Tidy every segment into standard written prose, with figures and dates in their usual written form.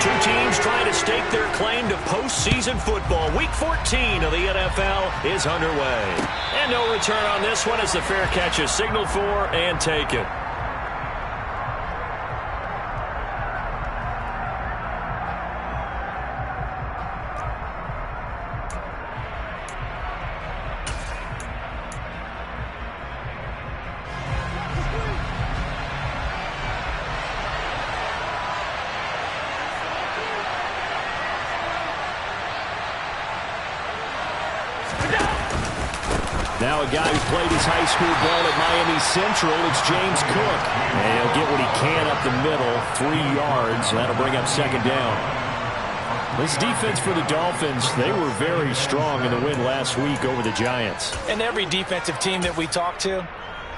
Two teams trying to stake their claim to postseason football. Week 14 of the NFL is underway. And no return on this one as the fair catch is signaled for and taken. Now a guy who played his high school ball at Miami Central, it's James Cook. And he'll get what he can up the middle, 3 yards. That'll bring up second down. This defense for the Dolphins, they were very strong in the win last week over the Giants. And every defensive team that we talk to,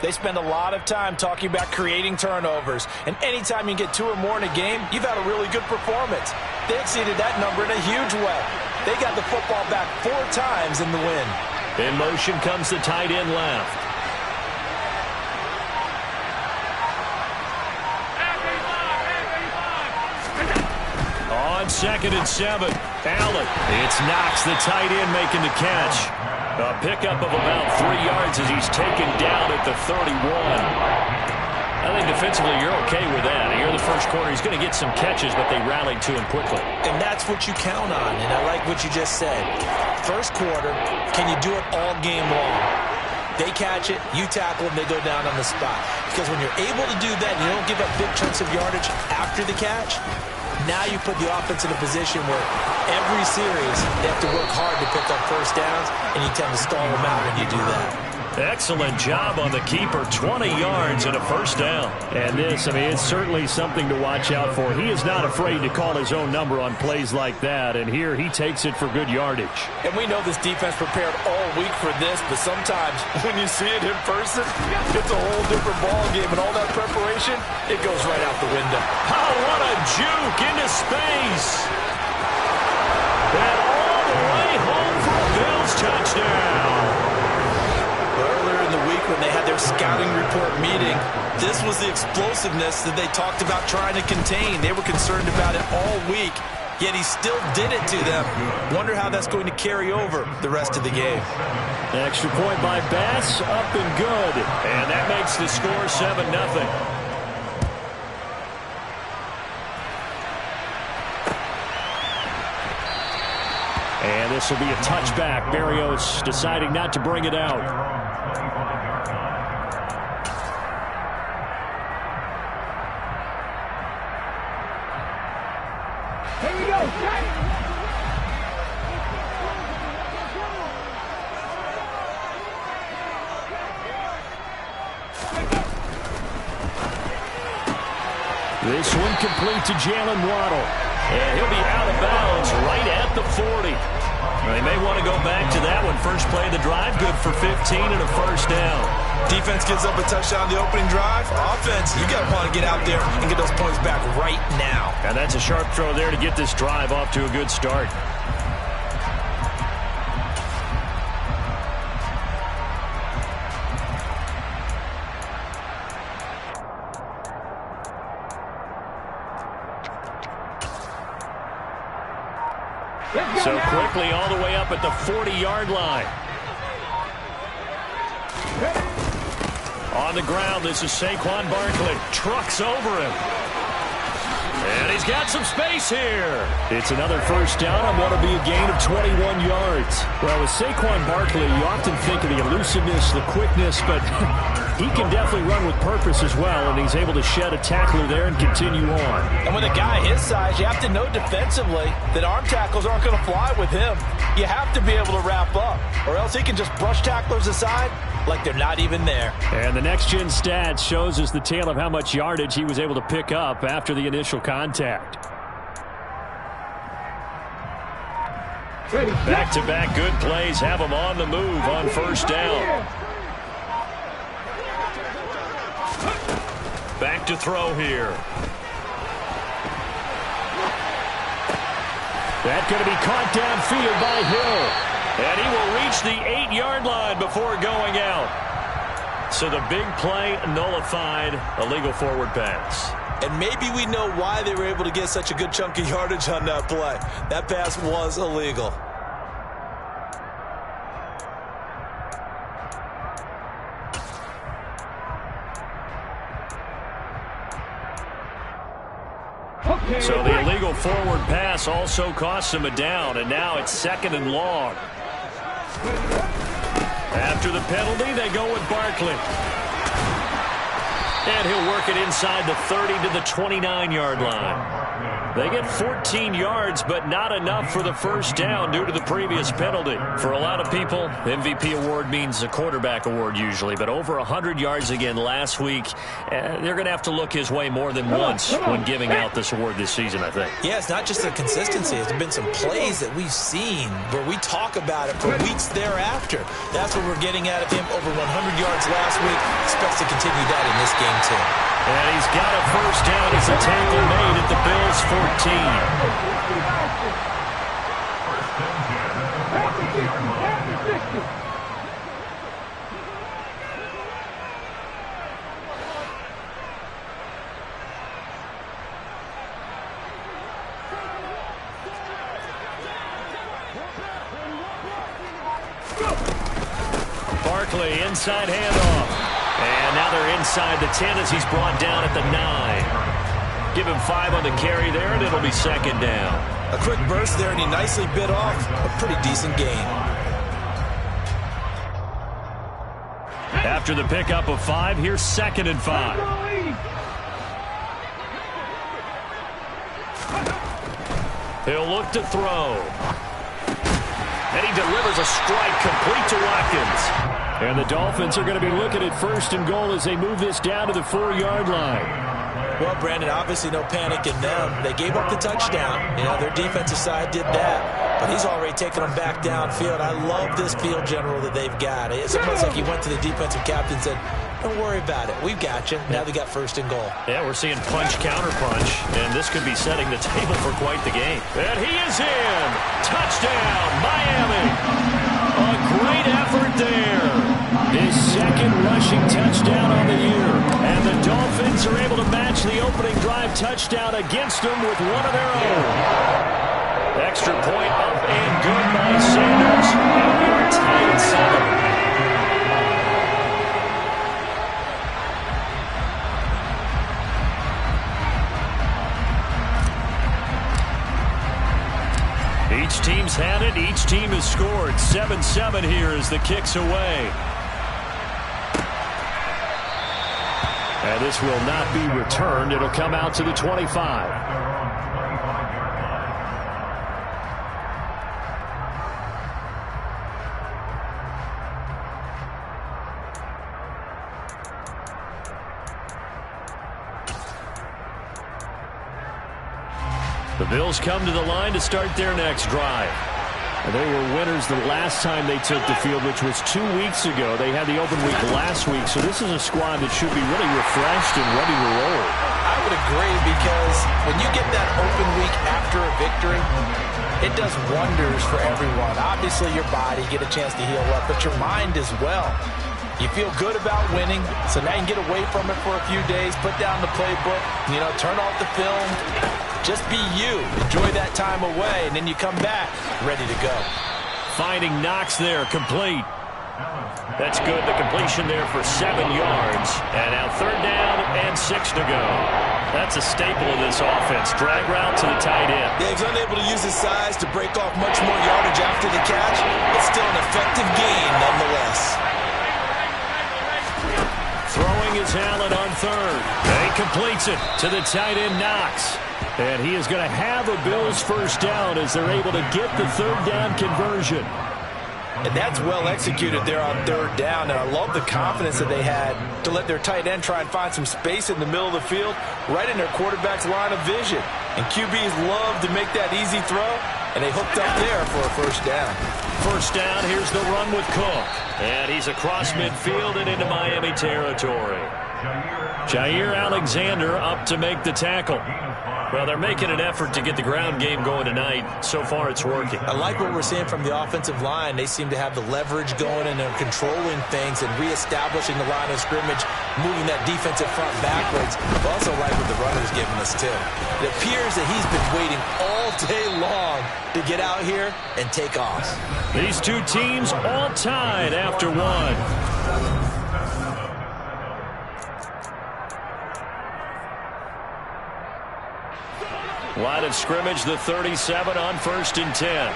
they spend a lot of time talking about creating turnovers. And anytime you get 2 or more in a game, you've had a really good performance. They exceeded that number in a huge way. They got the football back 4 times in the win. In motion comes the tight end left. On 2nd and 7, Allen. It's Knox, the tight end, making the catch. A pickup of about 3 yards as he's taken down at the 31. I think defensively you're okay with that. Here in the first quarter, he's going to get some catches, but they rallied to him quickly. And that's what you count on, and I like what you just said. First quarter, can you do it all game long? They catch it, you tackle them, they go down on the spot. Because when you're able to do that and you don't give up big chunks of yardage after the catch, now you put the offense in a position where every series they have to work hard to pick up first downs, and you tend to stall them out when you do that. Excellent job on the keeper, 20 yards and a first down. And this, I mean, it's certainly something to watch out for. He is not afraid to call his own number on plays like that, and here he takes it for good yardage. And we know this defense prepared all week for this, but sometimes when you see it in person, it's a whole different ball game, and all that preparation, it goes right out the window. Oh, what a juke into space. And all the way home for a Bills touchdown. When they had their scouting report meeting, this was the explosiveness that they talked about trying to contain. They were concerned about it all week, yet he still did it to them. Wonder how that's going to carry over the rest of the game. Extra point by Bass, up and good. And that makes the score 7-0. And this will be a touchback. Berrios deciding not to bring it out. Here we go. This one complete to Jalen Waddle. And he'll be out of bounds right at the 40. They may want to go back to that one. First play of the drive, good for 15 and a first down. Defense gives up a touchdown the opening drive. Offense, you got to want to get out there and get those points back right now. And that's a sharp throw there to get this drive off to a good start. So quickly all the way up at the 40-yard line. On the ground, this is Saquon Barkley. Trucks over him. And he's got some space here. It's another first down on what will be a gain of 21 yards. Well, with Saquon Barkley, you often think of the elusiveness, the quickness, but he can definitely run with purpose as well, and he's able to shed a tackler there and continue on. And with a guy his size, you have to know defensively that arm tackles aren't going to fly with him. You have to be able to wrap up, or else he can just brush tacklers aside like they're not even there. And the next-gen stats shows us the tale of how much yardage he was able to pick up after the initial contact. Back-to-back good plays have him on the move on first down. Back to throw here. That's going to be caught downfield by Hill. And he will reach the 8-yard line before going out. So the big play nullified, a legal forward pass. And maybe we know why they were able to get such a good chunk of yardage on that play. That pass was illegal. So the illegal forward pass also cost him a down, and now it's 2nd and long. After the penalty, they go with Barkley. And he'll work it inside the 30 to the 29-yard line. They get 14 yards, but not enough for the first down due to the previous penalty. For a lot of people, MVP award means a quarterback award usually, but over 100 yards again last week. They're going to have to look his way more than once when giving out this award this season, I think. Yeah, it's not just the consistency. There's been some plays that we've seen where we talk about it for weeks thereafter. That's what we're getting out of him. Over 100 yards last week. Expects to continue that in this game, too. And he's got a first down as a tackle made at the Bills' 14. Barkley, inside handoff. And now they're inside the 10 as he's brought down at the 9. Give him 5 on the carry there, and it'll be 2nd down. A quick burst there, and he nicely bit off a pretty decent gain. After the pickup of 5, here's 2nd and 5. He'll look to throw. And he delivers a strike complete to Watkins. And the Dolphins are going to be looking at 1st and goal as they move this down to the 4-yard line. Well, Brandon, obviously no panic in them. They gave up the touchdown. You know, their defensive side did that. But he's already taken them back downfield. I love this field general that they've got. It's almost like he went to the defensive captain and said, don't worry about it. We've got you. Now they got 1st and goal. Yeah, we're seeing punch, counter punch, and this could be setting the table for quite the game. And he is in. Touchdown, Miami. A great effort there. His 2nd rushing touchdown on the year. And the Dolphins are able to match the opening drive touchdown against them with one of their own. Extra point up and good by Sanders. And we are tied at 7. Each team's had it. Each team has scored. 7-7 here as the kick's away. And this will not be returned. It'll come out to the 25. The Bills come to the line to start their next drive. And they were winners the last time they took the field, which was 2 weeks ago. They had the open week last week, so this is a squad that should be really refreshed and ready to roll. I would agree, because when you get that open week after a victory, it does wonders for everyone. Obviously, your body, get a chance to heal up, but your mind as well. You feel good about winning, so now you can get away from it for a few days, put down the playbook, you know, turn off the film. Just be you. Enjoy that time away, and then you come back ready to go. Finding Knox there, complete. That's good. The completion there for 7 yards. And now 3rd down and 6 to go. That's a staple of this offense. Drag route to the tight end. Yeah, he's unable to use his size to break off much more yardage after the catch, but still an effective gain nonetheless. Throwing his Allen on 3rd. And he completes it to the tight end, Knox. And he is going to have a Bills first down as they're able to get the 3rd down conversion. And that's well executed there on 3rd down. And I love the confidence that they had to let their tight end try and find some space in the middle of the field, right in their quarterback's line of vision. And QBs love to make that easy throw, and they hooked up there for a first down. First down, here's the run with Cook. And he's across midfield and into Miami territory. Jair Alexander up to make the tackle. Well, they're making an effort to get the ground game going tonight. So far, it's working. I like what we're seeing from the offensive line. They seem to have the leverage going, and they're controlling things and reestablishing the line of scrimmage, moving that defensive front backwards. I also like what the runner's giving us, too. It appears that he's been waiting all day long to get out here and take off. These two teams all tied after one. Line of scrimmage, the 37 on 1st and 10.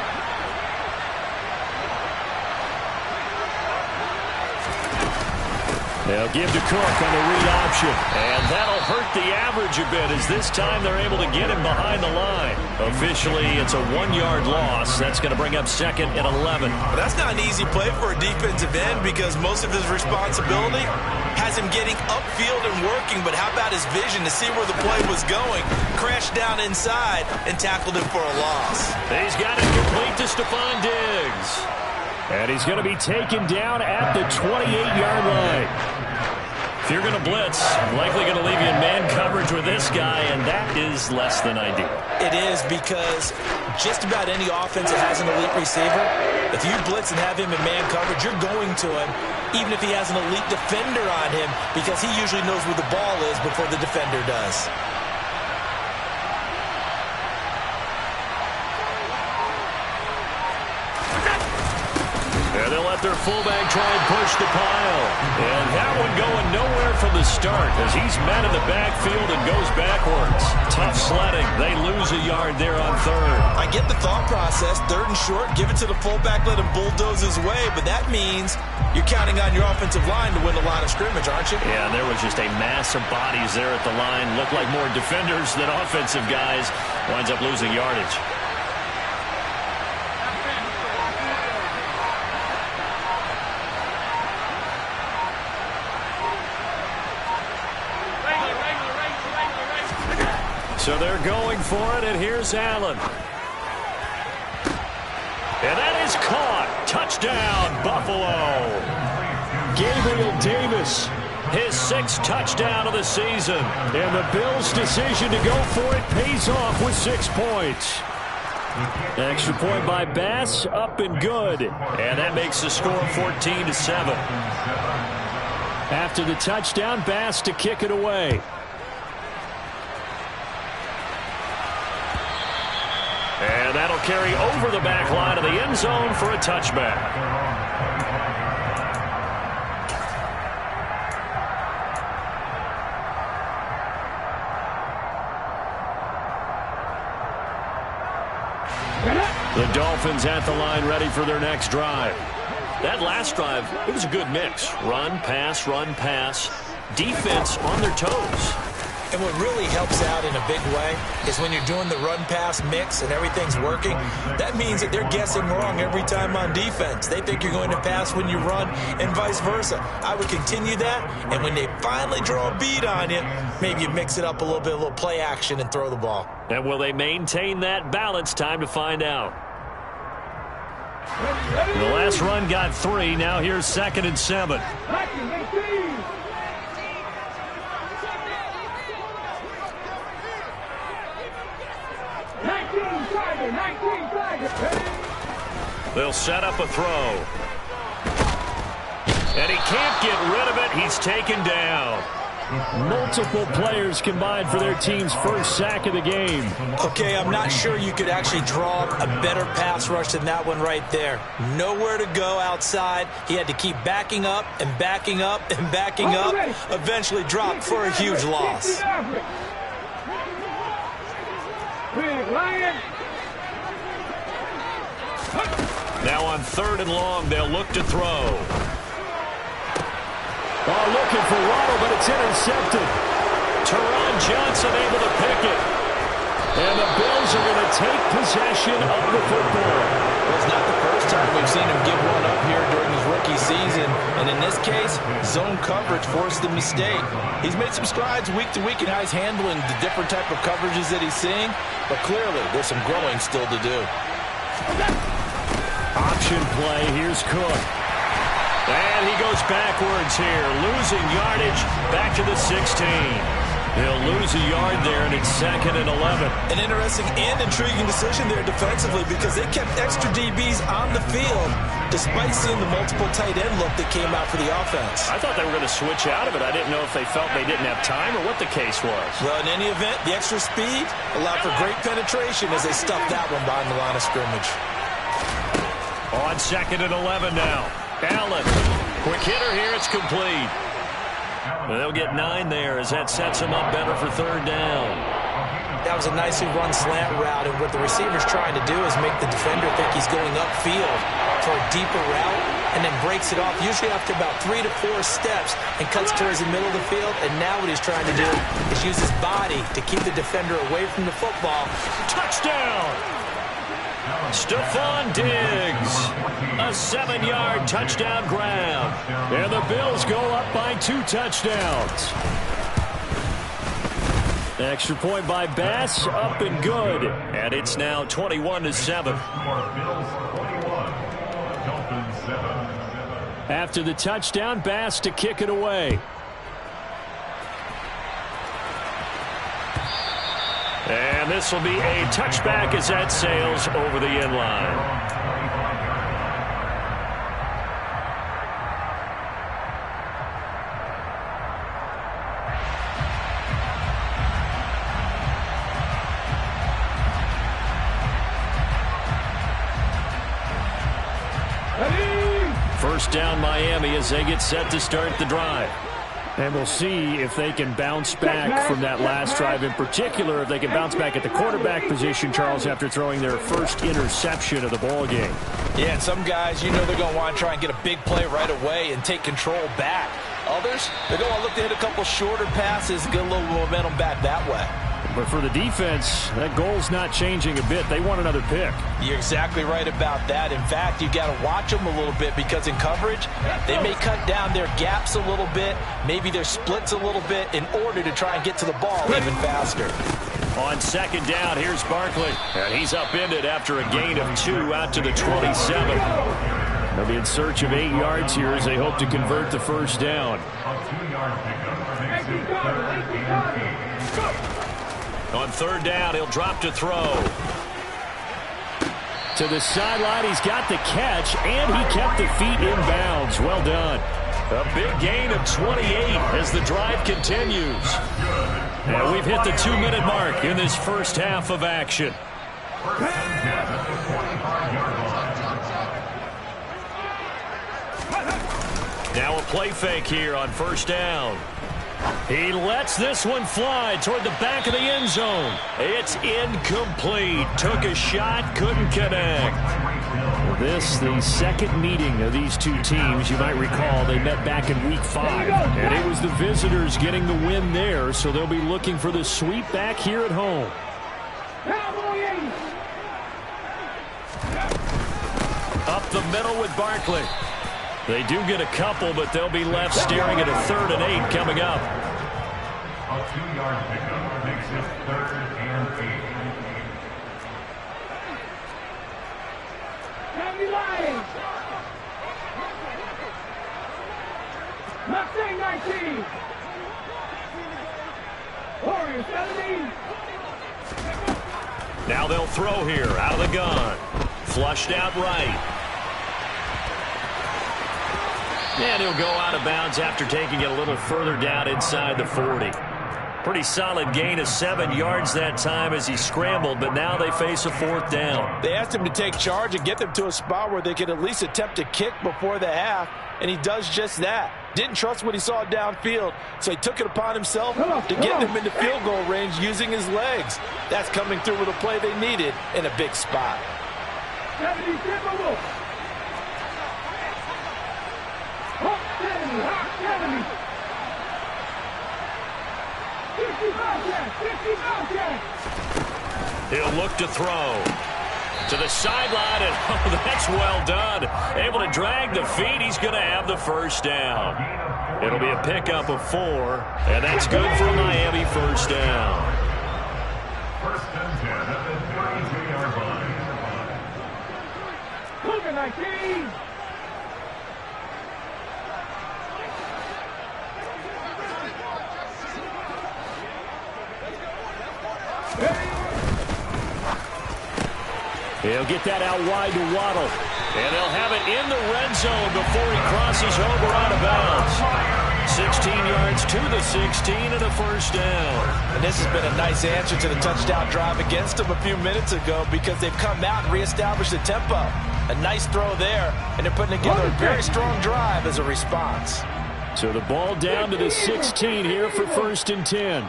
They'll give to Cook on the read option. And that'll hurt the average a bit as this time they're able to get him behind the line. Officially, it's a 1-yard loss. That's going to bring up 2nd and 11. Well, that's not an easy play for a defensive end because most of his responsibility has him getting upfield and working. But how about his vision to see where the play was going? Crashed down inside and tackled him for a loss. He's got it complete to Stephon Diggs. And he's going to be taken down at the 28-yard line. If you're going to blitz, likely going to leave you in man coverage with this guy, and that is less than ideal. It is because just about any offense that has an elite receiver, if you blitz and have him in man coverage, you're going to him, even if he has an elite defender on him, because he usually knows where the ball is before the defender does. And they'll let their fullback try and push the pile. And that one going nowhere from the start as he's met in the backfield and goes backwards. Tough sledding. They lose a yard there on 3rd. I get the thought process. 3rd and short, give it to the fullback, let him bulldoze his way. But that means you're counting on your offensive line to win the line of scrimmage, aren't you? Yeah, and there was just a mass of bodies there at the line. Looked like more defenders than offensive guys. Winds up losing yardage. So they're going for it, and here's Allen. And that is caught. Touchdown, Buffalo. Gabriel Davis, his 6th touchdown of the season. And the Bills' decision to go for it pays off with 6 points. Extra point by Bass, up and good. And that makes the score 14-7. After the touchdown, Bass to kick it away. And that'll carry over the back line of the end zone for a touchback. The Dolphins at the line ready for their next drive. That last drive, it was a good mix. Run, pass, defense on their toes. And what really helps out in a big way is when you're doing the run-pass mix and everything's working, that means that they're guessing wrong every time on defense. They think you're going to pass when you run and vice versa. I would continue that, and when they finally draw a beat on you, maybe you mix it up a little play action and throw the ball. And will they maintain that balance? Time to find out. The last run got 3. Now here's 2nd and 7. They'll set up a throw. And he can't get rid of it. He's taken down. Multiple players combined for their team's first sack of the game. Okay, I'm not sure you could actually draw a better pass rush than that one right there. Nowhere to go outside. He had to keep backing up and backing up and backing up. Eventually dropped for a huge loss. Now on 3rd and long, they'll look to throw. Oh, looking for Waddle, but it's intercepted. Teron Johnson able to pick it. And the Bills are going to take possession of the football. Well, it's not the first time we've seen him give one up here during his rookie season. And in this case, zone coverage forced the mistake. He's made some strides week to week in how he's handling the different type of coverages that he's seeing. But clearly, there's some growing still to do. Option play. Here's Cook. And he goes backwards here, losing yardage back to the 16. He'll lose a yard there, and it's 2nd and 11. An interesting and intriguing decision there defensively because they kept extra DBs on the field despite seeing the multiple tight end look that came out for the offense. I thought they were going to switch out of it. I didn't know if they felt they didn't have time or what the case was. Well, in any event, the extra speed allowed for great penetration as they stuffed that one behind the line of scrimmage. On 2nd and 11 now. Allen, quick hitter here, it's complete. They'll get 9 there as that sets them up better for 3rd down. That was a nicely run slant route, and what the receiver's trying to do is make the defender think he's going upfield for a deeper route and then breaks it off, usually after about 3 to 4 steps, and cuts towards the middle of the field. And now what he's trying to do is use his body to keep the defender away from the football. Touchdown! Stephon Diggs, a 7-yard touchdown grab. And the Bills go up by 2 touchdowns. Extra point by Bass, up and good. And it's now 21-7. After the touchdown, Bass to kick it away. And this will be a touchback as that sails over the end line. First down Miami as they get set to start the drive. And we'll see if they can bounce back from that last drive, in particular if they can bounce back at the quarterback position, Charles, after throwing their first interception of the ball game. Yeah, and some guys, you know they're going to want to try and get a big play right away and take control back. Others, they're going to look to hit a couple shorter passes and get a little momentum back that way. But for the defense, that goal's not changing a bit. They want another pick. You're exactly right about that. In fact, you've got to watch them a little bit because in coverage, they may cut down their gaps a little bit, maybe their splits a little bit in order to try and get to the ball even faster. On 2nd down, here's Barkley. And he's upended after a gain of 2 out to the 27. They'll be in search of 8 yards here as they hope to convert the first down. On 3rd down, he'll drop to throw. To the sideline, he's got the catch, and he kept the feet in bounds. Well done. A big gain of 28 as the drive continues. And we've hit the 2-minute mark in this first half of action. Now a play fake here on 1st down. He lets this one fly toward the back of the end zone. It's incomplete. Took a shot, couldn't connect. This, the second meeting of these two teams. You might recall they met back in Week 5. And it was the visitors getting the win there, so they'll be looking for the sweep back here at home. Up the middle with Barkley. They do get a couple, but they'll be left staring at a 3rd and 8 coming up. A 2-yard pickup makes it 3rd and 8. Heavy line. Mustang 19. Warriors 17. Now they'll throw here out of the gun. Flushed out right. And he'll go out of bounds after taking it a little further down inside the 40. Pretty solid gain of 7 yards that time as he scrambled, but now they face a 4th down. They asked him to take charge and get them to a spot where they could at least attempt a kick before the half, and he does just that. Didn't trust what he saw downfield, so he took it upon himself to get them into field goal range using his legs. That's coming through with a play they needed in a big spot. 70, He'll look to throw. To the sideline, and oh, that's well done. Able to drag the feet. He's going to have the first down. It'll be a pickup of 4, and that's good for Miami. First down. First and 10 at the 32-yard line. Cougar 19. He'll get that out wide to Waddle. And they'll have it in the red zone before he crosses over out of bounds. 16 yards to the 16 and a first down. And this has been a nice answer to the touchdown drive against them a few minutes ago because they've come out and reestablished the tempo. A nice throw there, and they're putting together a very strong drive as a response. So the ball down to the 16 here for 1st and 10.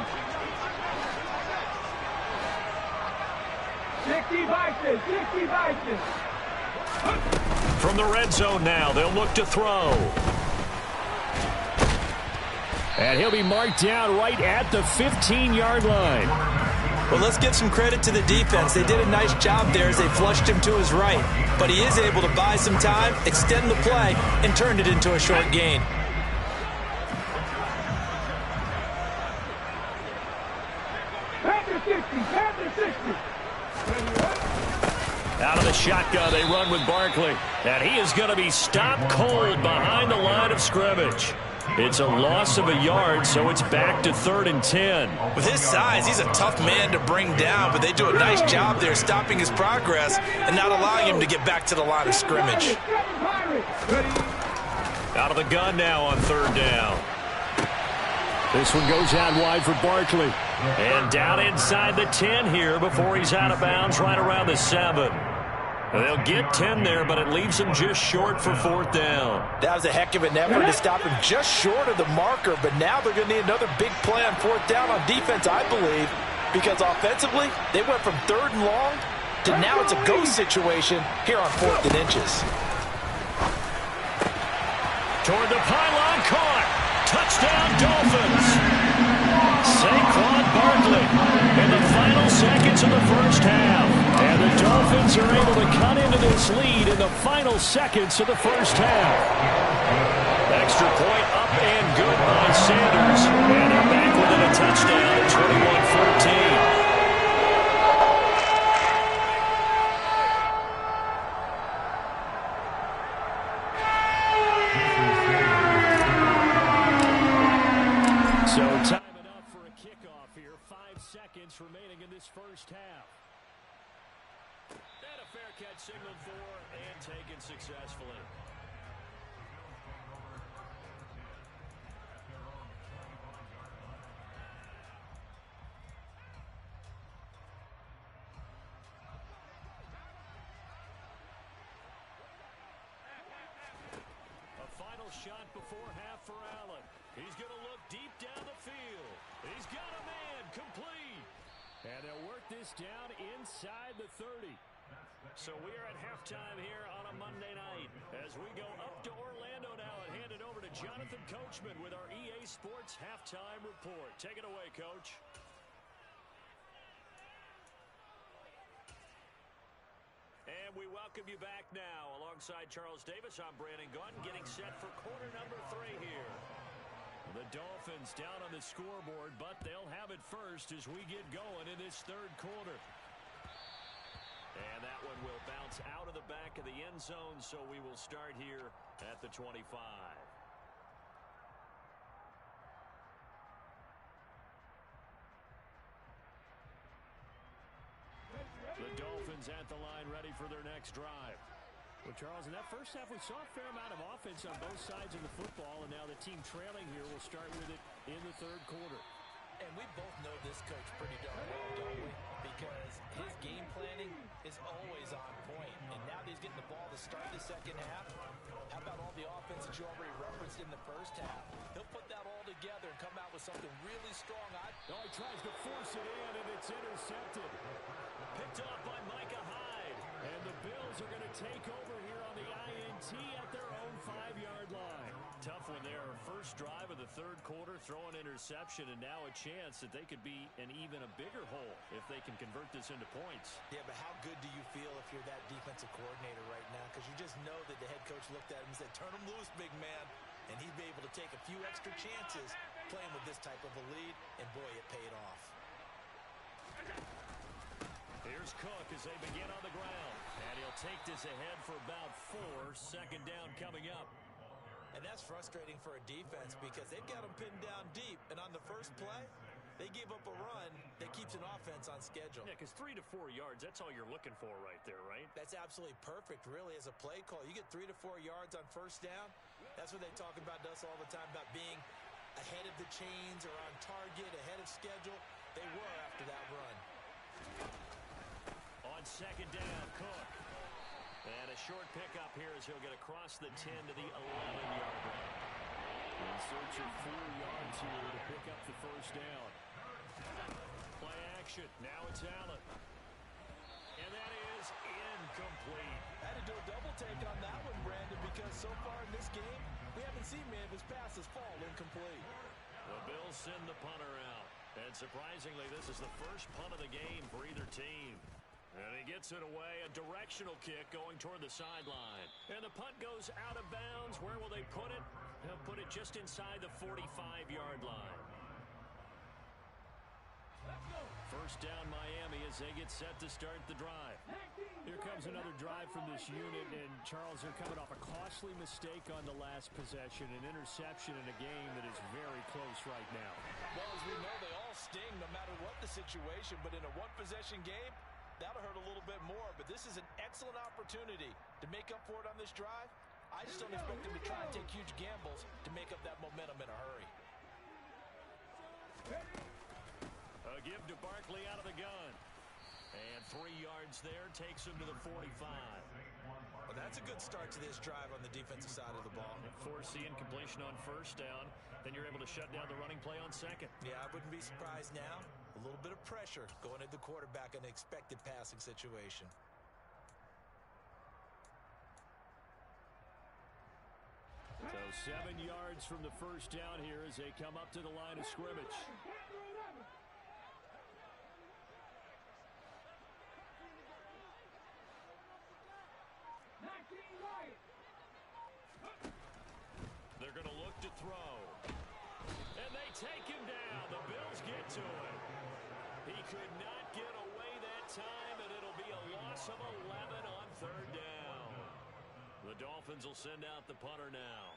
60 Vikings, 60 Vikings. From the red zone now, they'll look to throw. And he'll be marked down right at the 15-yard line. Well, let's give some credit to the defense. They did a nice job there as they flushed him to his right. But he is able to buy some time, extend the play, and turned it into a short gain. Panther 60, Panther 60. Out of the shotgun, they run with Barkley. And he is going to be stopped cold behind the line of scrimmage. It's a loss of a yard, so it's back to 3rd and 10. With his size, he's a tough man to bring down, but they do a nice job there stopping his progress and not allowing him to get back to the line of scrimmage. Out of the gun now on 3rd down. This one goes out wide for Barkley. And down inside the 10 here before he's out of bounds right around the 7. They'll get 10 there, but it leaves him just short for 4th down. That was a heck of an effort to stop him just short of the marker, but now they're going to need another big play on 4th down on defense, I believe, because offensively, they went from 3rd and long to now it's a go situation here on 4th and inches. Toward the pylon, caught. Touchdown, Dolphins. Saquon Barkley in the final seconds of the first half. And the Dolphins are able to cut into this lead in the final seconds of the first half. Extra point up and good by Sanders. And they're back within a touchdown at 21-14. So time enough for a kickoff here. 5 seconds remaining in this first half. And a fair catch signaled for and taken successfully. A final shot before half for Allen. He's going to look deep down the field. He's got a man complete. And they'll work this down inside the 30. So we are at halftime here on a Monday night as we go up to Orlando now and hand it over to Jonathan Coachman with our EA Sports Halftime Report. Take it away, Coach. And we welcome you back now. Alongside Charles Davis, I'm Brandon Gaudin getting set for quarter number 3 here. The Dolphins down on the scoreboard, but they'll have it first as we get going in this 3rd quarter. And that one will bounce out of the back of the end zone, so we will start here at the 25. The Dolphins at the line ready for their next drive. Well, Charles, in that first half, we saw a fair amount of offense on both sides of the football, and now the team trailing here will start with it in the 3rd quarter. And we both know this coach pretty darn well, don't we? Because his game planning is always on point. And now that he's getting the ball to start the second half, how about all the offense that you already referenced in the first half? He'll put that all together and come out with something really strong. Oh, he tries to force it in, and it's intercepted. Picked off by Micah Hyde. And the Bills are going to take over here on the INT at their own 5-yard line. Tough one there. First drive of the 3rd quarter, throw an interception, and now a chance that they could be in even a bigger hole if they can convert this into points. Yeah, but how good do you feel if you're that defensive coordinator right now? Because you just know that the head coach looked at him and said, turn him loose, big man. And he'd be able to take a few extra chances playing with this type of a lead, and boy, it paid off. Here's Cook as they begin on the ground. And he'll take this ahead for about 4. 2nd down coming up. And that's frustrating for a defense because they've got them pinned down deep. And on the first play, They gave up a run that keeps an offense on schedule. Yeah, because 3 to 4 yards, that's all you're looking for right there, right? That's absolutely perfect, really, as a play call. You get 3 to 4 yards on first down. That's what they talk about to us all the time, about being ahead of the chains or on target, ahead of schedule. They were after that run. On second down, Cook. And a short pickup here as he'll get across the 10 to the 11-yard line. In search of 4 yards here to pick up the first down. Play action. Now it's Allen. And that is incomplete. Had to do a double take on that one, Brandon, because so far in this game, we haven't seen many of his passes fall incomplete. The Bills send the punter out. And surprisingly, this is the first punt of the game for either team. And he gets it away, a directional kick going toward the sideline. And the punt goes out of bounds. Where will they put it? They'll put it just inside the 45-yard line. First down Miami as they get set to start the drive. Here comes another drive from this unit, and Charles, they're coming off a costly mistake on the last possession, an interception in a game that is very close right now. Well, as we know, they all sting no matter what the situation, but in a one-possession game, that'll hurt a little bit more, but this is an excellent opportunity to make up for it on this drive. I just don't expect them to try and take huge gambles to make up that momentum in a hurry. A give to Barkley out of the gun. And 3 yards there takes him to the 45. Well, that's a good start to this drive on the defensive side of the ball. Force the incompletion on first down. Then you're able to shut down the running play on second. Yeah, I wouldn't be surprised now. A little bit of pressure going at the quarterback in an expected passing situation. So 7 yards from the first down here as they come up to the line of scrimmage. They're going to look to throw. And they take him down. The Bills get to him. He could not get away that time, and it'll be a loss of 11 on third down. The Dolphins will send out the punter now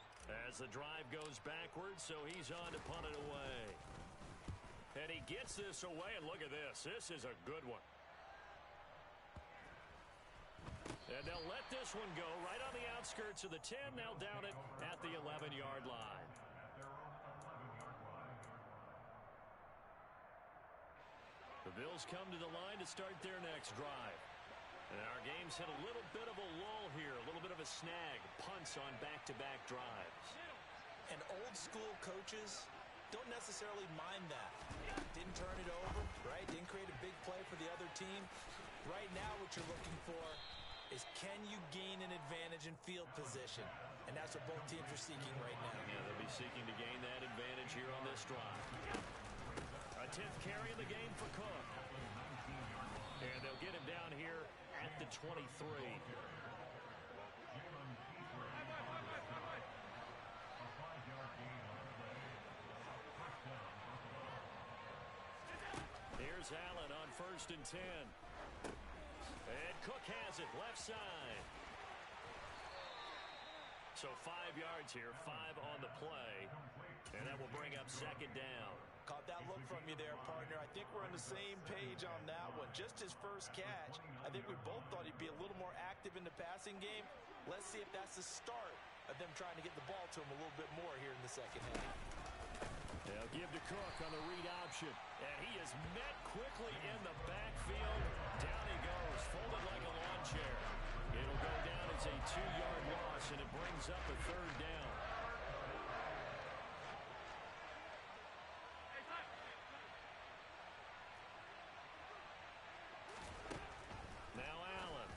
as the drive goes backwards, so he's on to punt it away. And he gets this away, and look at this. This is a good one. And they'll let this one go right on the outskirts of the 10. They'll down it at the 11-yard line. The Bills come to the line to start their next drive. And our game's hit a little bit of a lull here, a little bit of a snag. Punts on back-to-back drives. And old-school coaches don't necessarily mind that. Didn't turn it over, right? Didn't create a big play for the other team. Right now what you're looking for is, can you gain an advantage in field position? And that's what both teams are seeking right now. Yeah, they'll be seeking to gain that advantage here on this drive. A 10th carry in the game for Cook. And they'll get him down here at the 23. Here's Allen on 1st and 10. And Cook has it, left side. So 5 yards here, 5 on the play. And that will bring up second down. Caught that look from you there, partner. I think we're on the same page on that one. Just his first catch. I think we both thought he'd be a little more active in the passing game. Let's see if that's the start of them trying to get the ball to him a little bit more here in the second half. They'll give to Cook on the read option. And he is met quickly in the backfield. Down he goes, folded like a lawn chair. It'll go down as a 2-yard loss, and it brings up a third down. Now Allen.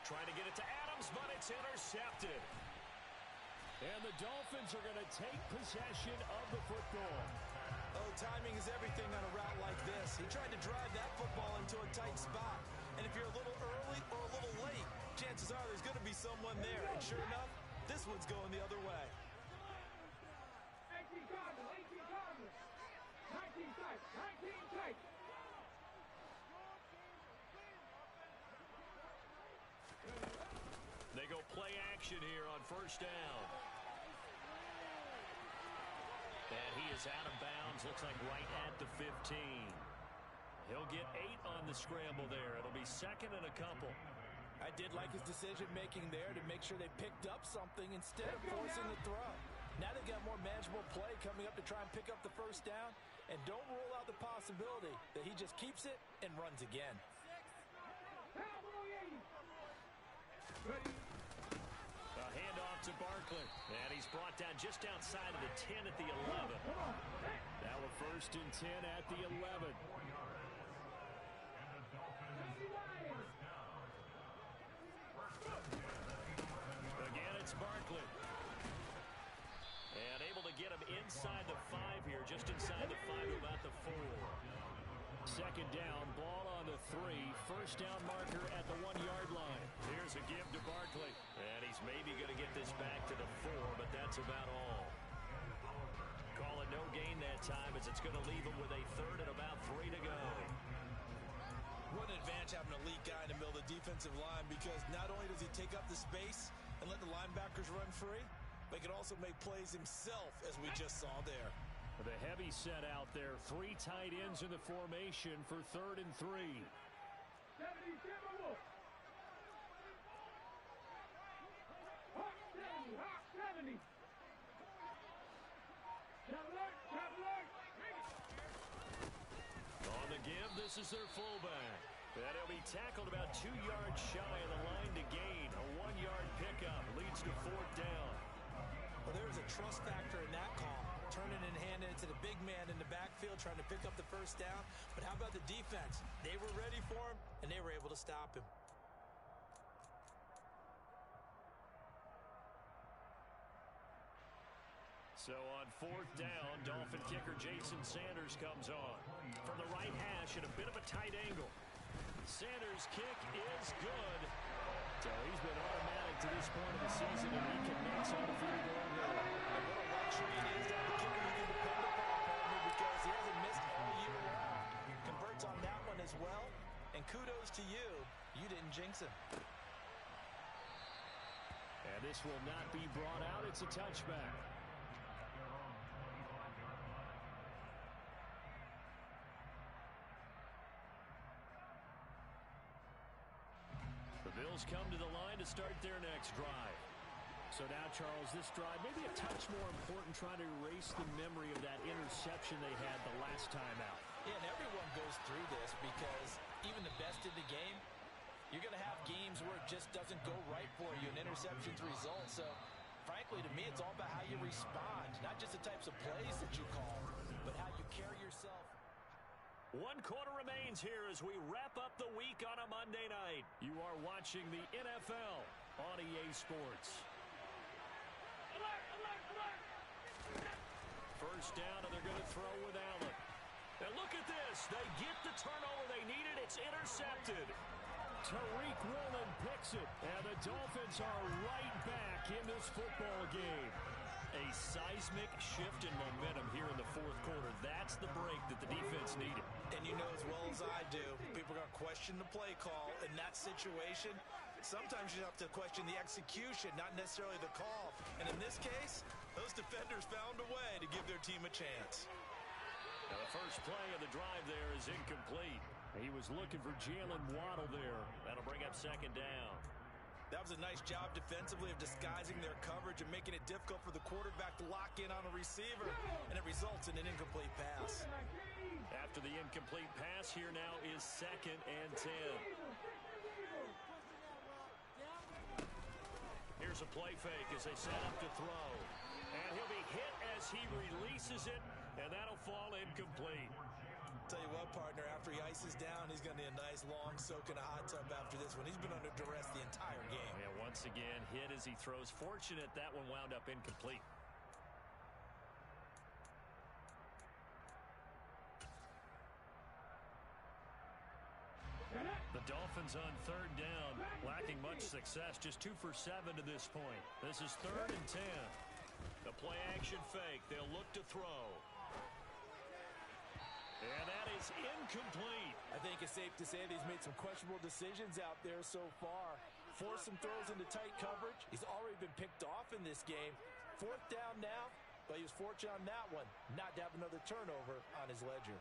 Trying to get it to Adams, but it's intercepted. And the Dolphins are going to take possession of the football. Oh, timing is everything on a route like this. He tried to drive that football into a tight spot. And if you're a little early or a little late, chances are there's going to be someone there. And sure enough, this one's going the other way. 18 Cardinals, 18 Cardinals. 19 tight, 19 tight. They go play action here on first down. And he is out of bounds. Looks like right at the 15. He'll get 8 on the scramble there. It'll be second and a couple. I did like his decision-making there to make sure they picked up something instead of forcing the throw. Now they've got more manageable play coming up to try and pick up the first down. And don't rule out the possibility that he just keeps it and runs again. A handoff to Barkley. And he's brought down just outside of the 10 at the 11. Now a 1st and 10 at the 11. Again, it's Barkley. And able to get him inside the 5 here, just inside the 5 to about the 4. 2nd down, ball on the 3. First down marker at the 1-yard line. Here's a give to Barkley. And he's maybe going to get this back to the 4, but that's about all. Call it no gain that time, as it's going to leave him with a 3rd and about 3 to go. What an advantage having an elite guy in the middle of the defensive line, because not only does he take up the space and let the linebackers run free, but he can also make plays himself, as we just saw there. The heavy set out there. 3 tight ends in the formation for 3rd and 3. 70. On the give, this is their fullback. And he'll be tackled about 2 yards shy of the line to gain. A 1-yard pickup leads to 4th down. Well, there's a trust factor in that call. Turning and handing it to the big man in the backfield, trying to pick up the first down. But how about the defense? They were ready for him, and they were able to stop him. So on 4th down, Dolphin kicker Jason Sanders comes on. From the right hash at a bit of a tight angle. Sanders' kick is good. So he's been automatic to this point of the season, and he connects on the field goal here. A little luxury it is to have a kicker you can depend upon, partner, because he hasn't missed all year long. Converts on that one as well. And kudos to you. You didn't jinx him. And this will not be brought out. It's a touchback. The Bills come to the line to start their next drive. So now, Charles, this drive maybe a touch more important, trying to erase the memory of that interception they had the last time out. Yeah, and everyone goes through this, because even the best in the game, you're going to have games where it just doesn't go right for you, and interceptions result. So, frankly, to me, it's all about how you respond, not just the types of plays that you call, but how you carry yourself. 1 quarter remains here as we wrap up the week on a Monday night. You are watching the NFL on EA Sports. First down, and they're going to throw with Allen. And look at this. They get the turnover they needed. It's intercepted. Tariq Woolen picks it, and the Dolphins are right back in this football game. A seismic shift in momentum here in the 4th quarter. That's the break that the defense needed. And you know as well as I do, people are going to question the play call in that situation. Sometimes you have to question the execution, not necessarily the call. And in this case, those defenders found a way to give their team a chance. Now the first play of the drive there is incomplete. He was looking for Jalen Waddle there. That'll bring up 2nd down. That was a nice job defensively of disguising their coverage and making it difficult for the quarterback to lock in on a receiver, and it results in an incomplete pass. After the incomplete pass, here now is 2nd and 10. Here's a play fake as they set up to throw. And he'll be hit as he releases it, and that'll fall incomplete. Tell you what, partner, after he ices down, he's going to need a nice long soak in a hot tub after this one. He's been under duress the entire game. Yeah, once again, hit as he throws. Fortunate that one wound up incomplete. The Dolphins on 3rd down, lacking much success, just 2 for 7 to this point. This is 3rd and 10. The play action fake. They'll look to throw. And that is incomplete. I think it's safe to say that he's made some questionable decisions out there so far. Forced some throws into tight coverage. He's already been picked off in this game. 4th down now. But he was fortunate on that one, not to have another turnover on his ledger.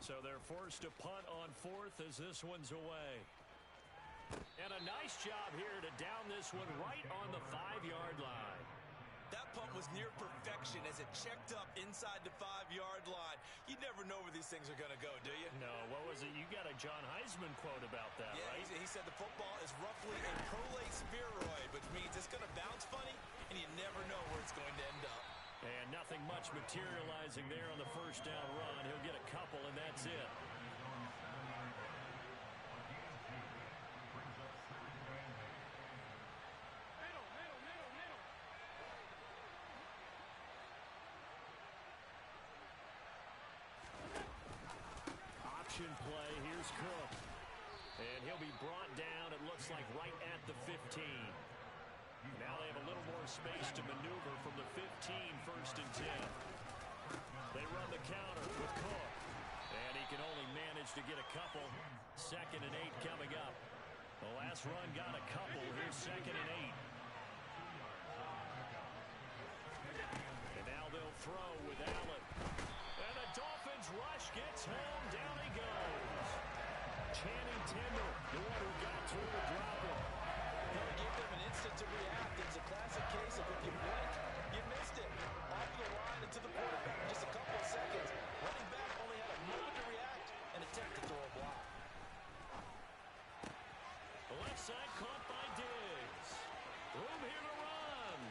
So they're forced to punt on fourth as this one's away. And a nice job here to down this one right on the 5-yard line. That punt was near perfection as it checked up inside the 5-yard line. You never know where these things are going to go, do you? No, what was it? You got a John Heisman quote about that, right? Yeah, he said the football is roughly a prolate spheroid, which means it's going to bounce funny, and you never know where it's going to end up. And nothing much materializing there on the first down run. He'll get a couple, and that's it. Option play. Here's Cook. And he'll be brought down, it looks like, right at the 15. Now they have a little more space to maneuver from the 15, 1st and 10. They run the counter with Cook. And he can only manage to get a couple. 2nd and 8 coming up. The last run got a couple. Here's 2nd and 8. And now they'll throw with Allen. And the Dolphins rush gets home. Down he goes. Channing Tindall, the one who got through the drop it. They'll give them an instant to react. It's a classic case of if you blink, you missed it. Off the line and to the quarterback in just a couple of seconds. Running back only had a moment to react and attempt to throw a block. The left side caught by Diggs. Room here to run.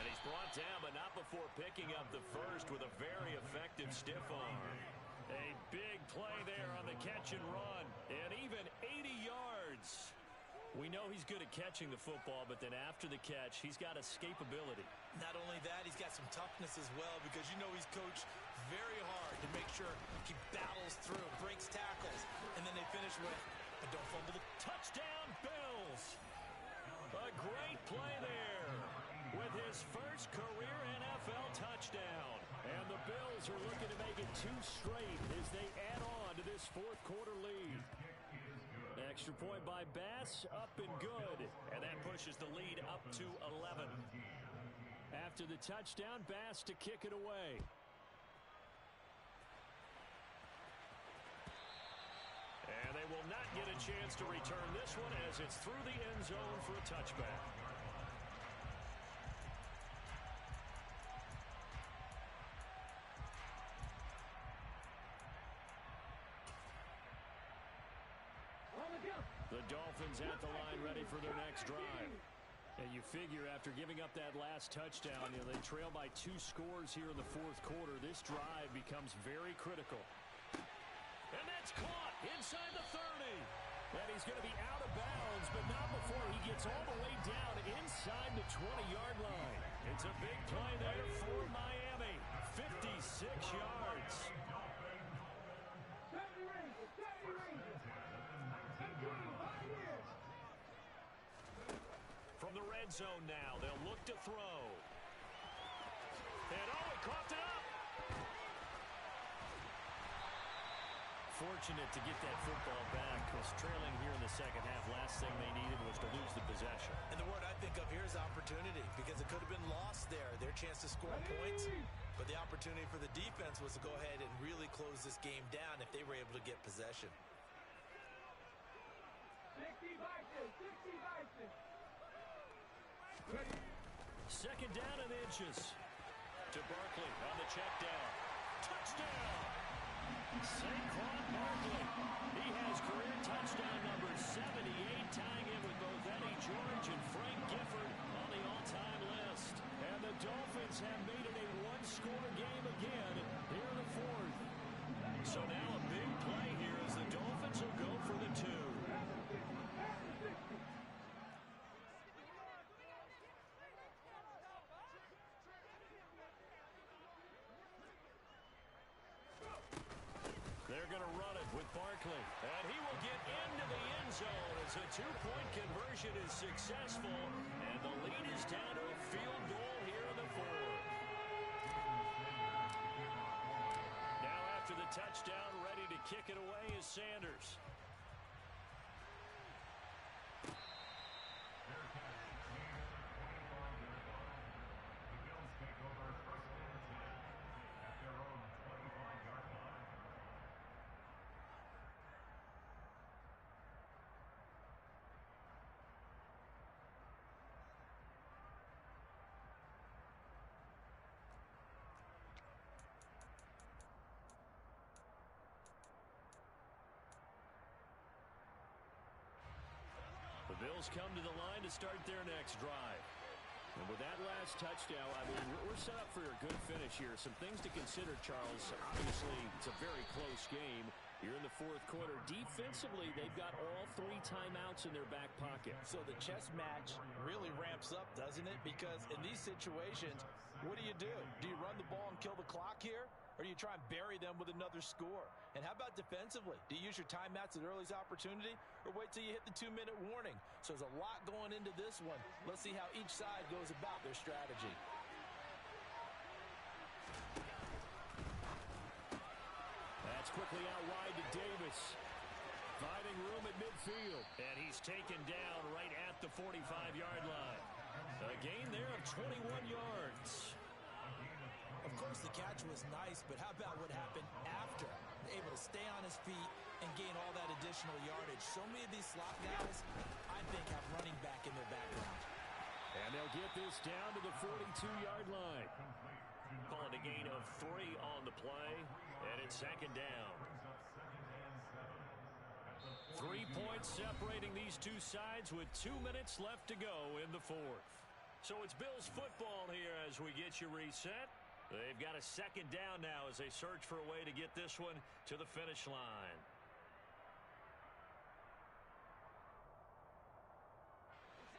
And he's brought down, but not before picking up the first with a very effective stiff arm. A big play there on the catch and run. And even 80 yards. We know he's good at catching the football, but then after the catch, he's got escapability. Not only that, he's got some toughness as well, because you know he's coached very hard to make sure he battles through, breaks tackles, and then they finish with, but don't fumble the touchdown, Bills. A great play there with his first career NFL touchdown. And the Bills are looking to make it 2 straight as they add on to this 4th quarter lead. Extra point by Bass, up and good. And that pushes the lead up to 11. After the touchdown, Bass to kick it away. And they will not get a chance to return this one as it's through the end zone for a touchback. The Dolphins at the line ready for their next drive. And you figure after giving up that last touchdown, they trail by 2 scores here in the 4th quarter. This drive becomes very critical. And that's caught inside the 30. And he's going to be out of bounds, but not before he gets all the way down inside the 20-yard line. It's a big play there for Miami. 56 yards. From the red zone now, they'll look to throw. And he coughed it up. Fortunate to get that football back, because trailing here in the second half, last thing they needed was to lose the possession. And the word I think of here is opportunity, because it could have been lost there, their chance to score points. But the opportunity for the defense was to go ahead and really close this game down if they were able to get possession. 60 boxes, 60 boxes. Second down and inches to Barkley on the check down. Touchdown! Saquon Barkley. He has career touchdown number 78, tying in with both Eddie George and Frank Gifford on the all-time list. And the Dolphins have made it a 1-score game again here in the 4th. So now a big play here as the Dolphins will go for the 2. They're going to run it with Barkley. And he will get into the end zone as a 2-point conversion is successful. And the lead is down to a field goal here in the 4th. Now after the touchdown, ready to to kick it away is Sanders. The Bills take over first and 10 at their own 25-yard line. The Bills come to the line to start their next drive. And with that last touchdown, I mean, we're set up for a good finish here. Some things to consider, Charles. Obviously, it's a very close game. You're in the fourth quarter. Defensively, they've got all 3 timeouts in their back pocket. So the chess match really ramps up, doesn't it? Because in these situations, what do? Do you run the ball and kill the clock here? Or do you try and bury them with another score? And how about defensively? Do you use your timeouts at earliest opportunity or wait till you hit the 2-minute warning? So there's a lot going into this one. Let's see how each side goes about their strategy. That's quickly out wide to Davis. Finding room at midfield. And he's taken down right at the 45-yard line. A gain there of 21 yards. Of course, the catch was nice, but how about what happened after? Able to stay on his feet and gain all that additional yardage. So many of these slot guys, I think, have running back in their background. And they'll get this down to the 42-yard line. Calling a gain of 3 on the play, and it's second down. 3 points separating these two sides with 2 minutes left to go in the fourth. So it's Bills football here as we get you reset. They've got a second down now as they search for a way to get this one to the finish line.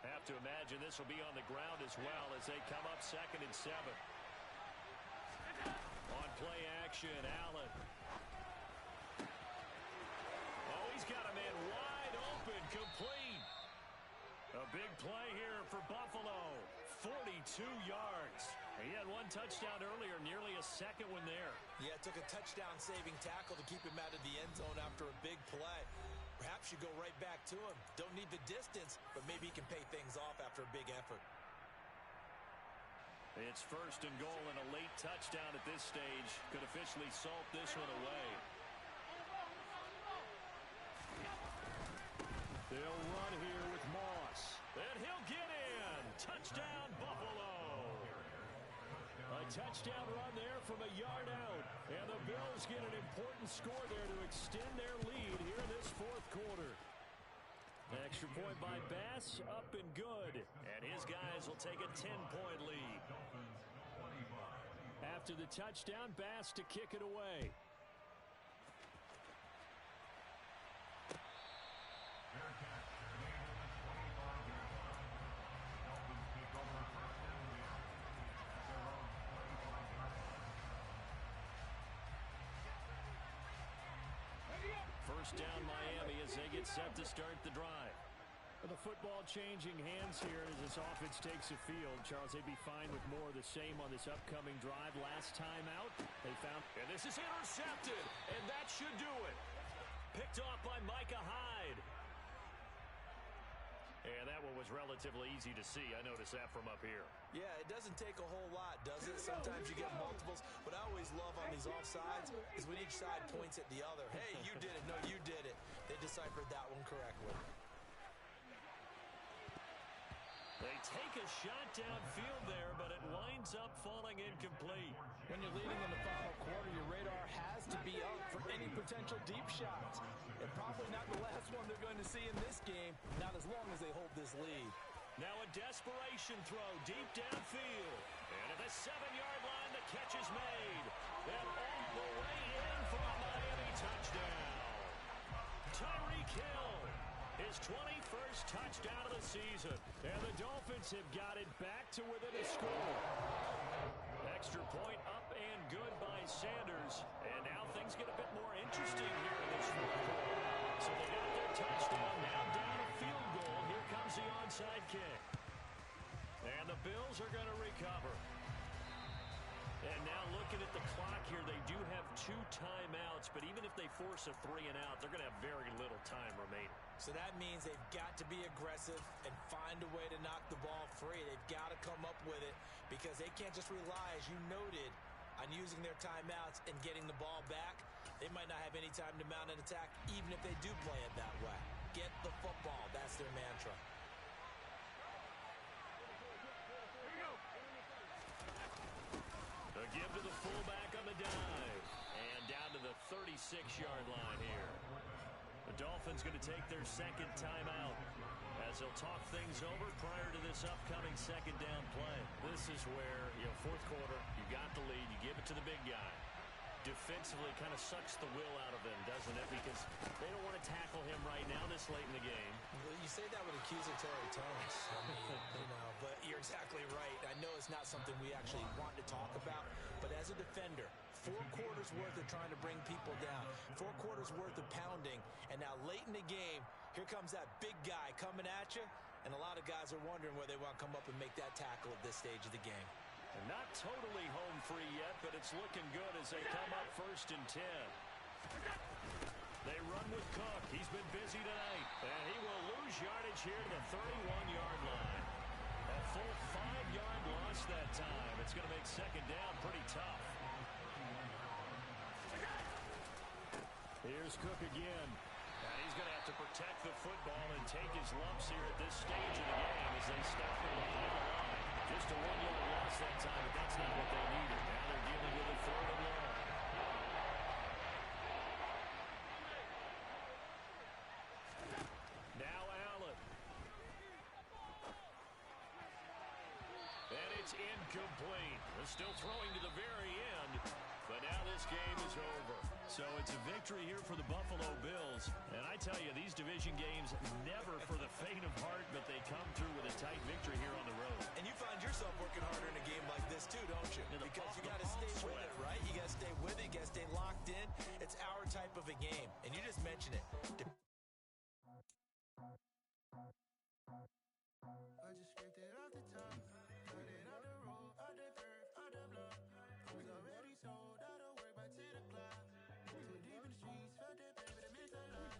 Have to imagine this will be on the ground as well as they come up 2nd and 7. On play action, Allen. Oh, he's got a man wide open, complete. A big play here for Buffalo. 42 yards. He had 1 touchdown earlier, nearly a second one there. Yeah, it took a touchdown-saving tackle to keep him out of the end zone after a big play. Perhaps you go right back to him. Don't need the distance, but maybe he can pay things off after a big effort. It's 1st and goal, and a late touchdown at this stage could officially salt this one away. They'll run here with Moss. And he'll get in. Touchdown, Buffalo. A touchdown run there from a yard out. And the Bills get an important score there to extend their lead here in this fourth quarter. Extra point by Bass, up and good. And his guys will take a 10-point lead. After the touchdown, Bass to kick it away. Fair catch. Remains at the 25-yard line. Dolphins take over first and 10 at their own 25-yard line. First down, Miami, as they get set to start the drive. The football changing hands here as this offense takes the field. Charles, they'd be fine with more of the same on this upcoming drive. Last time out, they found... And this is intercepted, and that should do it. Picked off by Micah Hyde. And that one was relatively easy to see. I noticed that from up here. Yeah, it doesn't take a whole lot, does it? Sometimes you get multiples. What I always love on these offsides is when each side points at the other. Hey, you did it. No, you did it. They deciphered that one correctly. They take a shot downfield there, but it winds up falling incomplete. When you're leading in the final quarter, your radar has to be up for any potential deep shots. And probably not the last one they're going to see in this game, not as long as they hold this lead. Now a desperation throw deep downfield. And at the 7-yard line, the catch is made. And all the way in for a Miami touchdown. Tyreek Hill. His 21st touchdown of the season. And the Dolphins have got it back to within a score. Extra point up and good by Sanders. And now things get a bit more interesting here in this fourth quarter. So they got their touchdown. Now down a field goal. Here comes the onside kick. And the Bills are going to recover. And now looking at the clock here, they do have 2 timeouts, but even if they force a 3-and-out, they're going to have very little time remaining. So that means they've got to be aggressive and find a way to knock the ball free. They've got to come up with it because they can't just rely, as you noted, on using their timeouts and getting the ball back. They might not have any time to mount an attack, even if they do play it that way. Get the football. That's their mantra. A give to the fullback on the dive. And down to the 36-yard line here. The Dolphins going to take their second timeout as they'll talk things over prior to this upcoming second down play. This is where, fourth quarter, you got the lead, you give it to the big guy. Defensively kind of sucks the will out of them, doesn't it? Because they don't want to tackle him right now this late in the game. Well, you say that with accusatory tones. I mean, but you're exactly right. I know it's not something we actually want to talk about, but as a defender, 4 quarters worth of trying to bring people down, 4 quarters worth of pounding, and now late in the game, here comes that big guy coming at you, and a lot of guys are wondering where they want to come up and make that tackle at this stage of the game. And not totally home free yet, but it's looking good as they come up 1st and 10. They run with Cook. He's been busy tonight. And he will lose yardage here to the 31-yard line. A full 5-yard loss that time. It's going to make second down pretty tough. Here's Cook again. And he's going to have to protect the football and take his lumps here at this stage of the game as they stop him behind the line. Just a 1-yard loss that time, but that's not what they needed. Now they're dealing with a 3rd and long. Now Allen. And it's incomplete. They're still throwing to the very end, but now this game is over. So it's a victory here for the Buffalo Bills. And I tell you, these division games, never for the faint of heart, but they come through with a tight victory here on the road. And you find yourself working harder in a game like this too, don't you? Because you got to stay with it, right? You got to stay with it. You got to stay locked in. It's our type of a game. And you just mentioned it. I just scraped it off the top, cut it out the road, out the curve, out the block. I was already sold, out of work by 10 o'clock. Too deep in the streets, felt that pain, but it meant a lot.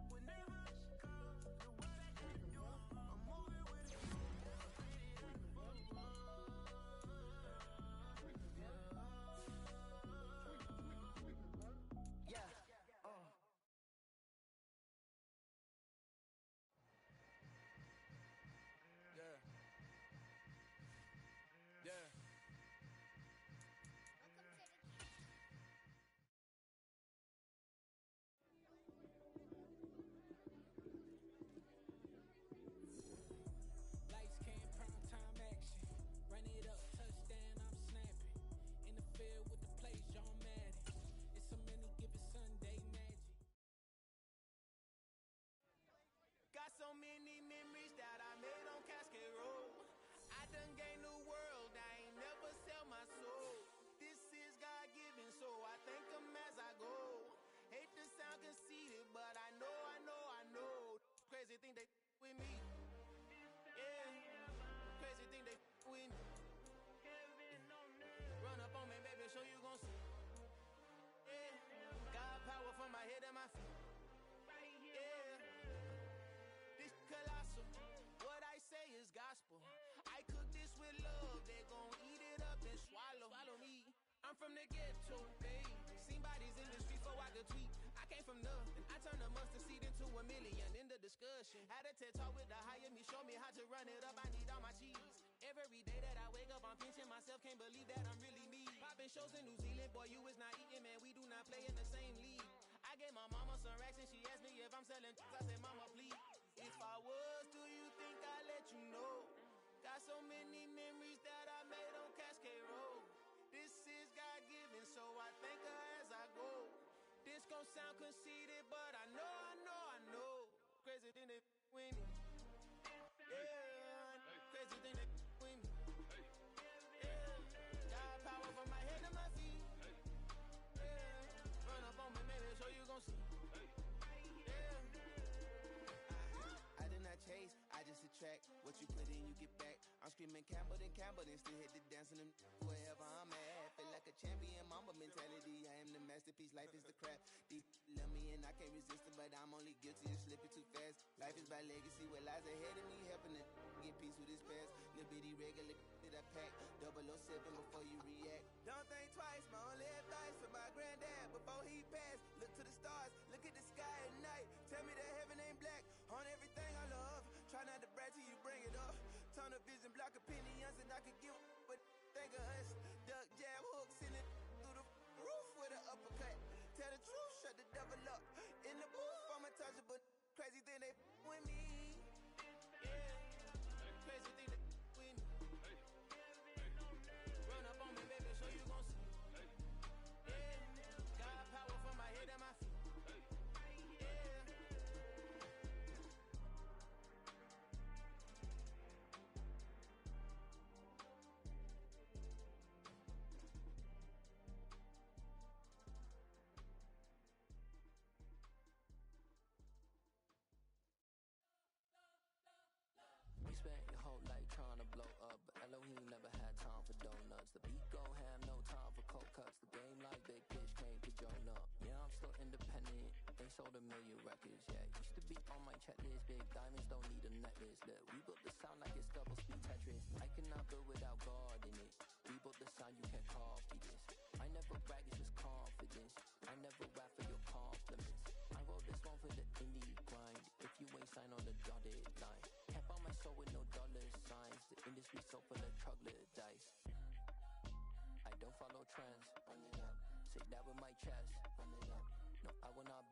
Whenever she calls, the way that they do, I'm moving with it. Yeah. Yeah. Lights came, prime time action. Run it up, touchdown, I'm snapping. In the field with the plays, John Madden. It's a many given Sunday magic. Got so many memories that I made on Cascade Road. I done gained the world, I ain't never sell my soul. This is God-given, so I thank him as I go. Hate to sound conceited, but I know. Crazy thing they with me. Yeah, crazy thing they with me. Run up on me, baby, show you gon' see. Yeah, God power from my head and my feet. Yeah. This colossal, what I say is gospel. I cook this with love, they gon' eat it up and swallow. Follow me, I'm from the ghetto, babe. Seen bodies in the street so I could tweet. I came from nothing, I turned a mustard seed into a million. In the discussion, had a TED talk with the higher me, show me how to run it up, I need all my cheese. Every day that I wake up, I'm pinching myself, can't believe that I'm really me. Popping shows in New Zealand, boy, you is not eating, man, we do not play in the same league. I gave my mama some racks and she asked me if I'm selling I said, mama, please. If I was, do you think I'd let you know? Got so many memories that I made on Cascade Road. This is God-given, so I thank her as I go. This gon' sound conceited, but I know. Crazy thing they with me. Yeah, crazy thing they with me. Yeah, God power from my head to my feet. Yeah, run up on me, maybe so you gon' see. Yeah. I did not chase, I just attract. What you put in, you get back. I'm screaming and Campbell, then still hit the dance and them wherever I'm at. Feel like a champion, mamba mentality. I am the masterpiece, life is the crap. Deep love me and I can't resist it, but I'm only guilty of slipping too fast. Life is by legacy, what lies ahead of me, helping to get peace with this past. Little bitty regular that I pack, 007 before you react. Don't think twice, my only advice for my granddad before he passed. Look to the stars, look at the sky at night. Tell me that heaven ain't black on everything I love. Try not to brag till you bring it up. Tunnel vision, block opinions, and I could give a but think of us. Duck jab hooks in it through the roof with an uppercut. Tell the truth, shut the devil up. In the booth, I'm untouchable. Crazy thing they with me. Yeah, crazy thing they with me. Run up on me, baby, so you gon' see. Yeah, got power from my head and my feet. We spent your whole life trying to blow up, but Elohim never had time for donuts. The beat go ham, no time for cold cuts. The game like Big Fish came to join up. Yeah, I'm still independent. They sold 1 million records. Yeah, used to be on my checklist. Big diamonds don't need a necklace. Look, we built the sound like it's double speed Tetris. I cannot build without God in it. We built the sound, you can't copy this. I never brag, it's just confidence. I never rap for your compliments. I wrote this one for the indie grind. If you ain't signed on the dotted line, can't buy my soul with no dollar signs. The industry so full of troglodytes. I don't follow trends. Run it up. Say that with my chest. Run it up. No, I will not